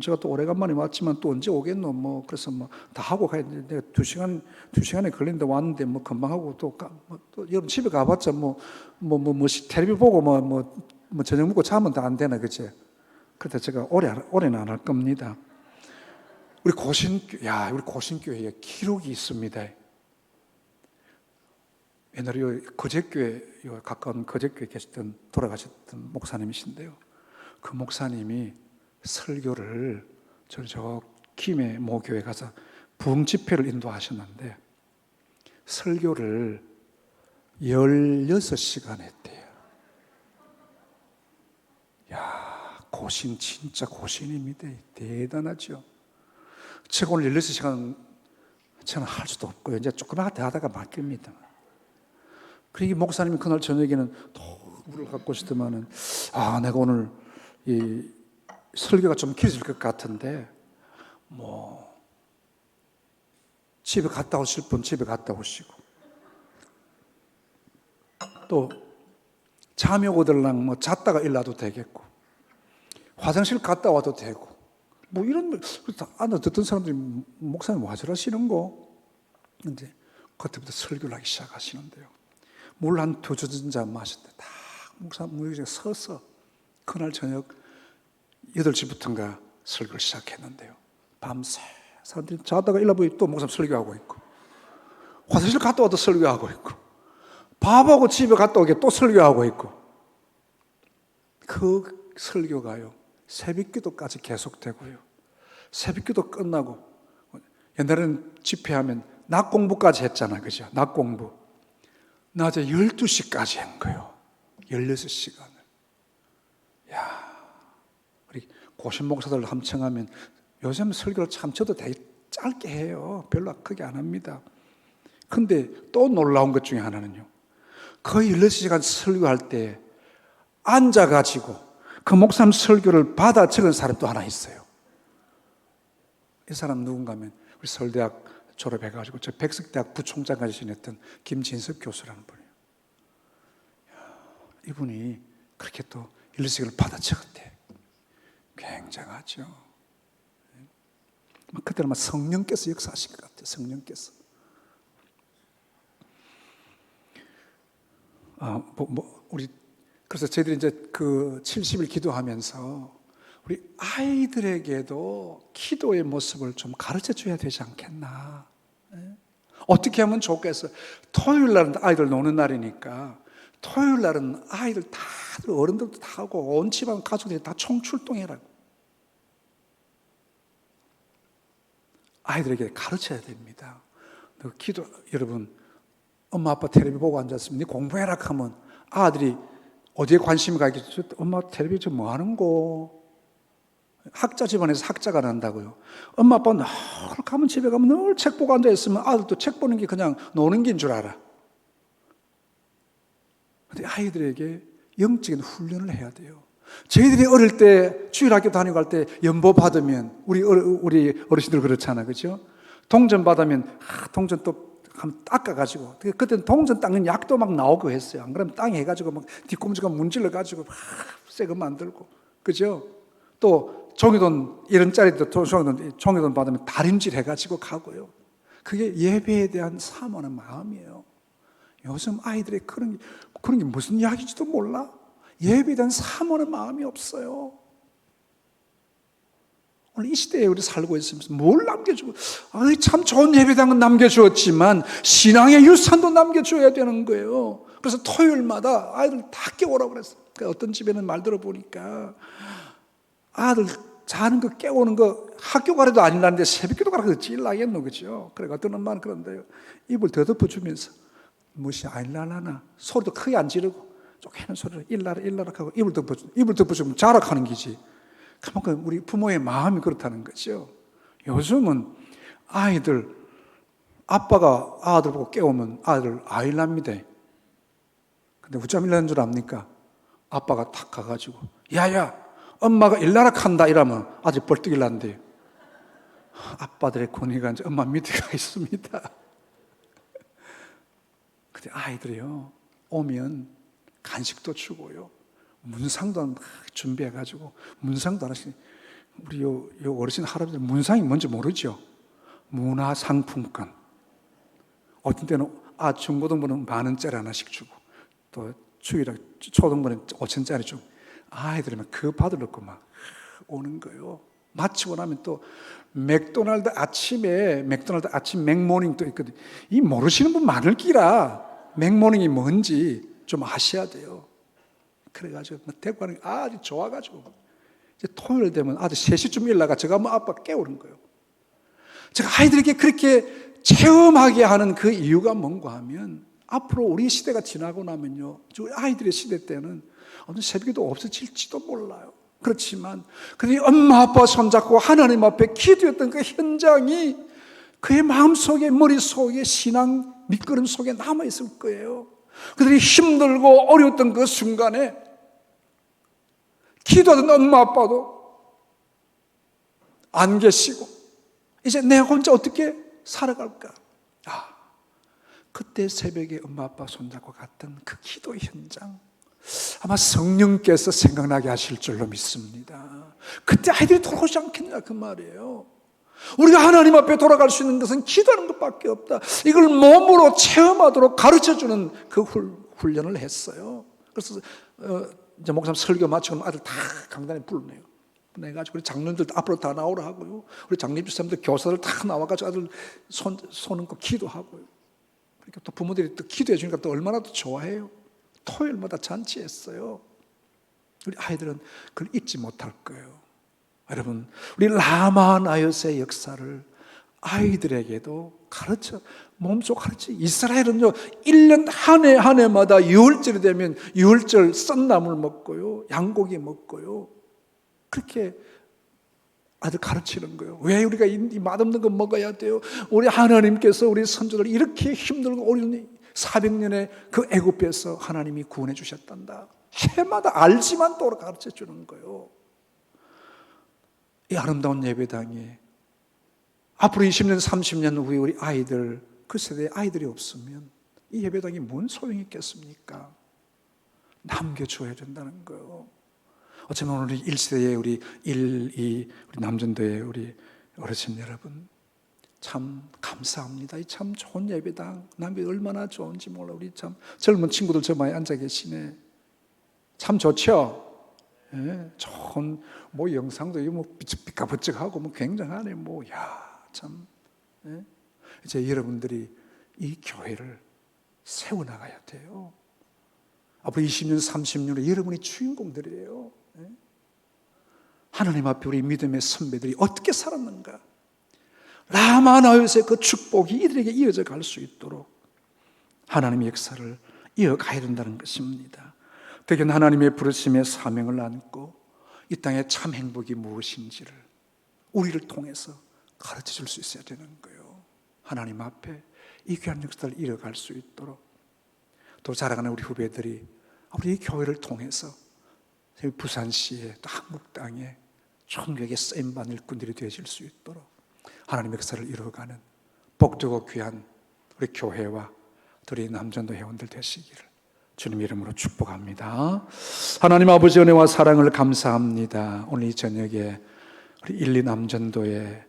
제가 또 오래간만에 왔지만 또 언제 오겠노? 뭐 그래서 뭐 다 하고 가야 돼. 내가 2시간에 걸리는데 왔는데 뭐 금방 하고 또 여러분 집에 가봤자 텔레비 보고 저녁 먹고 자면 다 안 되나 그치? 그래서 제가 오래는 안 할 겁니다. 우리 고신교회에 기록이 있습니다. 옛날에 거제교회 가까운 거제교회 계셨던 돌아가셨던 목사님이신데요. 그 목사님이 설교를 저 김해 모교회 가서 부흥 집회를 인도하셨는데 설교를 16시간 했대요. 진짜 고신입니다. 대단하죠. 제가 오늘 16시간 저는 할 수도 없고요. 이제 조금만 하다가 맡깁니다. 그리고 목사님이 그날 저녁에는 또 물을 갖고 오시더만은 내가 오늘 이 설교가 좀 길어질 것 같은데 집에 갔다 오실 분 집에 갔다 오시고 또 잠이 오들랑 잤다가 일어나도 되겠고 화장실 갔다 와도 되고 이런 듣던 사람들이 목사님 와 저러시는 거 근데 그때부터 설교를 하기 시작하시는데요. 물 한 2잔 마셨는데 다 목사님 서서 그날 저녁 8시부터인가 설교를 시작했는데요. 밤새 사람들이 자다가 일어나보니 또 목사님 설교하고 있고 화장실 갔다 와도 설교하고 있고 밥하고 집에 갔다 오게 또 설교하고 있고 그 설교가요 새벽기도까지 계속되고요. 새벽기도 끝나고 옛날에는 집회하면 낮 공부까지 했잖아요. 그죠? 낮 공부. 낮에 12시까지 한 거예요. 16시간을. 우리 고신 목사들 함청하면 요즘 설교를 참 저도 되게 짧게 해요. 별로 크게 안 합니다. 근데 또 놀라운 것 중에 하나는요. 거의 16시간 설교할 때 앉아가지고 그 목사님 설교를 받아 적은 사람도 하나 있어요. 이 사람 누군가 하면 우리 서울대학 졸업해가지고 저 백석대학 부총장까지 지냈던 김진섭 교수라는 분이에요. 이분이 그렇게 또 16시간을 받아 적었대. 굉장하죠. 그때는 성령께서 역사하신 것 같아요. 성령께서. 그래서 저희들이 이제 그 70일 기도하면서 우리 아이들에게도 기도의 모습을 좀 가르쳐 줘야 되지 않겠나. 어떻게 하면 좋겠어? 토요일 날은 아이들 노는 날이니까 토요일 날은 아이들 다들 어른들도 다 하고 온 집안 가족들이 다 총출동해라고. 아이들에게 가르쳐야 됩니다. 기도 여러분 엄마 아빠 텔레비 보고 앉았으면 네 공부해라 하면 아들이 어디에 관심이 가겠죠? 엄마 텔레비 좀 뭐 하는 거? 학자 집안에서 학자가 난다고요. 엄마 아빠 늘 가면 집에 가면 늘 책 보고 앉아있으면 아들도 책 보는 게 그냥 노는 긴 줄 알아. 근데 아이들에게 영적인 훈련을 해야 돼요. 저희들이 어릴 때 주일학교 다니고 갈 때 연보 받으면 우리 어르신들 그렇잖아, 그렇죠? 동전 받으면 동전 또 한번 닦아가지고 그때는 동전 닦는 약도 막 나오고 했어요. 안 그러면 땅에 해가지고 막 뒤꿈치가 문질러가지고 막 새거 만들고, 그죠? 또 종이돈 1원짜리도 종이돈 받으면 다림질 해가지고 가고요. 그게 예배에 대한 사모하는 마음이에요. 요즘 아이들의 그런 게 무슨 이야기인지도 몰라. 예배에 대한 사모하는 마음이 없어요. 오늘 이 시대에 우리 살고 있으면서 뭘 남겨주고, 참 좋은 예배당은 남겨주었지만 신앙의 유산도 남겨줘야 되는 거예요. 그래서 토요일마다 아이들 다 깨우라고 그랬어요. 어떤 집에는 말 들어보니까 아들 자는 거 깨우는 거 학교 가래도 아니라는데 새벽기도 가라고 찔라겠노, 그죠? 그래 어떤 엄마는 그런데요, 입을 더 덮어주면서 무엇이 아니라나 소리도 크게 안 지르고 쪼개는 소리를 일라라 하고 입을 덮어주면 자락하는 기지. 그만큼 우리 부모의 마음이 그렇다는 거죠. 요즘은 아이들 아빠가 아들 보고 깨우면 아들 아일랍니다. 근데 어쩜 일나는 줄 압니까? 아빠가 탁 가가지고 야야 엄마가 일나라 한다 이러면 아직 벌떡 일난대요. 아빠들의 권위가 이제 엄마 밑에 가 있습니다. 근데 아이들이요 오면 간식도 주고요 문상도 막 준비해가지고 문상도 하나씩. 우리 요 어르신 할아버지들 문상이 뭔지 모르죠? 문화상품권. 어떤 때는 중고등부는 10,000원짜리 하나씩 주고, 또 초등부는 5,000원짜리 주고, 아이들이 막 그거 받으려고 막 오는 거예요. 마치고 나면 또 맥도날드 아침 맥모닝도 있거든요. 이 모르시는 분 많을 기라 맥모닝이 뭔지 좀 아셔야 돼요. 그래가지고 데리고 가는 게 아주 좋아가지고, 이제 토요일 되면 아들 3시쯤 일어나가 제가 아빠 깨우는 거예요. 제가 아이들에게 그렇게 체험하게 하는 그 이유가 뭔가 하면, 앞으로 우리 시대가 지나고 나면요, 아이들의 시대 때는 어느 새벽에도 없어질지도 몰라요. 그렇지만 그들이 엄마 아빠 손잡고 하나님 앞에 기도했던 그 현장이 그의 마음속에, 머릿속에, 신앙 밑거름 속에 남아있을 거예요. 그들이 힘들고 어려웠던 그 순간에 기도하던 엄마 아빠도 안 계시고 이제 내가 혼자 어떻게 살아갈까? 그때 새벽에 엄마 아빠 손잡고 갔던 그 기도 현장, 아마 성령께서 생각나게 하실 줄로 믿습니다. 그때 아이들이 돌아오지 않겠냐 그 말이에요. 우리가 하나님 앞에 돌아갈 수 있는 것은 기도하는 것밖에 없다. 이걸 몸으로 체험하도록 가르쳐주는 그 훈련을 했어요. 그래서 이제 목사님 설교 마치고 아들 다 강단에 불러내요. 내가지고 우리 장로님들 앞으로 다 나오라 하고요. 우리 장립주사님들 교사들 다 나와가지고 아들 손 얹고 기도하고요. 그러니까 또 부모들이 또 기도해 주니까 또 얼마나 더 좋아해요. 토요일마다 잔치했어요. 우리 아이들은 그걸 잊지 못할 거예요. 여러분, 우리 라마나요스의 역사를 아이들에게도 몸소 가르쳐. 이스라엘은요, 1년 한 해마다 6월절이 되면 6월절 썬나물 먹고요, 양고기 먹고요. 그렇게 아들 가르치는 거예요. 왜 우리가 이 맛없는 거 먹어야 돼요? 우리 하나님께서 우리 선조들 이렇게 힘들고 어려운 400년의 그 애굽에서 하나님이 구원해 주셨단다. 해마다 알지만 또 가르쳐 주는 거예요. 이 아름다운 예배당에 앞으로 20년, 30년 후에 우리 아이들, 그 세대의 아이들이 없으면 이 예배당이 뭔 소용이 있겠습니까? 남겨줘야 된다는 거예요. 어쩌면 오늘 1세대의 우리 남전도의 우리 어르신 여러분, 참 감사합니다. 이 참 좋은 예배당, 남기 얼마나 좋은지 몰라. 우리 참 젊은 친구들 저 많이 앉아 계시네. 참 좋죠? 예, 좋은 영상도 삐까번쩍하고 굉장하네. 참. 예? 이제 여러분들이 이 교회를 세워나가야 돼요. 앞으로 20년, 30년에 여러분이 주인공들이에요. 예? 하나님 앞에 우리 믿음의 선배들이 어떻게 살았는가? 라마나요스의 그 축복이 이들에게 이어져 갈 수 있도록 하나님의 역사를 이어가야 된다는 것입니다. 대견 하나님의 부르심의 사명을 안고 이 땅의 참 행복이 무엇인지를 우리를 통해서 가르쳐 줄 수 있어야 되는 거예요. 하나님 앞에 이 귀한 역사를 이어갈 수 있도록, 또 자라가는 우리 후배들이 우리 이 교회를 통해서 부산시에 또 한국 땅에 천국의 쓰임받는 일꾼들이 되어질 수 있도록 하나님의 역사를 이루어가는 복되고 귀한 우리 교회와 우리 남전도 회원들 되시기를 주님 이름으로 축복합니다. 하나님 아버지 은혜와 사랑을 감사합니다. 오늘 이 저녁에 우리 1, 2 남전도에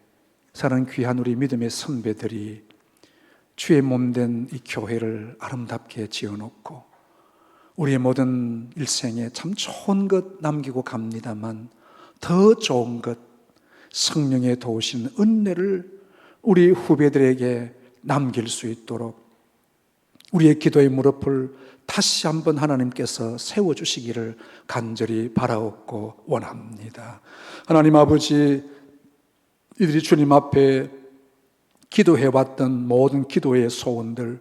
사랑하는 귀한 우리 믿음의 선배들이 주의 몸된 이 교회를 아름답게 지어놓고 우리의 모든 일생에 참 좋은 것 남기고 갑니다만 더 좋은 것, 성령의 도우시는 은혜를 우리 후배들에게 남길 수 있도록 우리의 기도의 무릎을 다시 한번 하나님께서 세워주시기를 간절히 바라옵고 원합니다. 하나님 아버지, 이들이 주님 앞에 기도해왔던 모든 기도의 소원들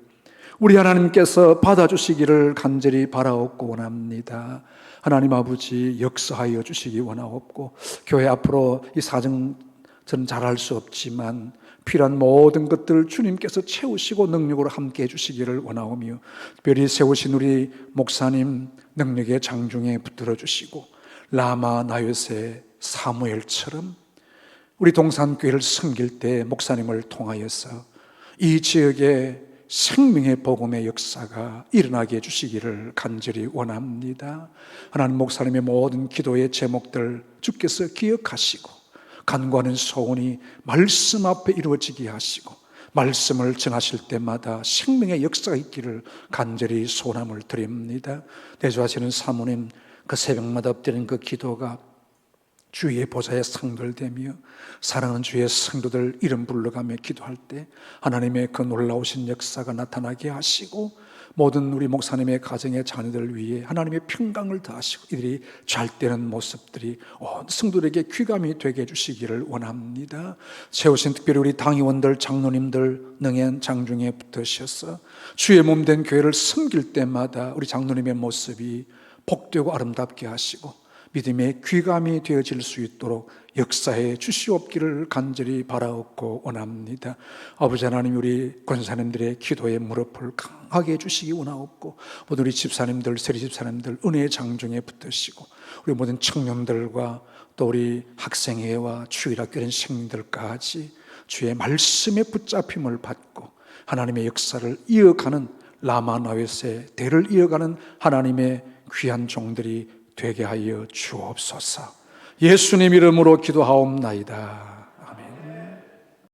우리 하나님께서 받아주시기를 간절히 바라옵고 원합니다. 하나님 아버지, 역사하여 주시기 원하옵고 교회 앞으로 이 사정 저는 잘할 수 없지만 필요한 모든 것들을 주님께서 채우시고 능력으로 함께 해주시기를 원하오며 특별히 세우신 우리 목사님 능력의 장중에 붙들어 주시고 라마나요스의 사무엘처럼 우리 동산교회를 섬길 때 목사님을 통하여서 이 지역에 생명의 복음의 역사가 일어나게 해주시기를 간절히 원합니다. 하나님, 목사님의 모든 기도의 제목들 주께서 기억하시고 간구하는 소원이 말씀 앞에 이루어지게 하시고 말씀을 정하실 때마다 생명의 역사가 있기를 간절히 소원함을 드립니다. 대주하시는 사모님, 그 새벽마다 엎드리는 그 기도가 주의 보좌에 상들되며 사랑하는 주의 성도들 이름 불러가며 기도할 때 하나님의 그 놀라우신 역사가 나타나게 하시고 모든 우리 목사님의 가정의 자녀들 위해 하나님의 평강을 더하시고 이들이 잘 되는 모습들이 온 성도들에게 귀감이 되게 해주시기를 원합니다. 세우신 특별히 우리 당의원들, 장로님들 능행 장중에 붙으셔서 주의 몸된 교회를 섬길 때마다 우리 장로님의 모습이 복되고 아름답게 하시고 믿음의 귀감이 되어질 수 있도록 역사해 주시옵기를 간절히 바라옵고 원합니다. 아버지 하나님, 우리 권사님들의 기도의 무릎을 강하게 해주시기 원하옵고 모든 우리 집사님들, 세리 집사님들 은혜의 장중에 붙으시고 우리 모든 청년들과 또 우리 학생회와 주일학교인 생님들까지 주의 말씀에 붙잡힘을 받고 하나님의 역사를 이어가는 라마나웨스의 대를 이어가는 하나님의 귀한 종들이 되게 하여 주옵소서. 예수님 이름으로 기도하옵나이다.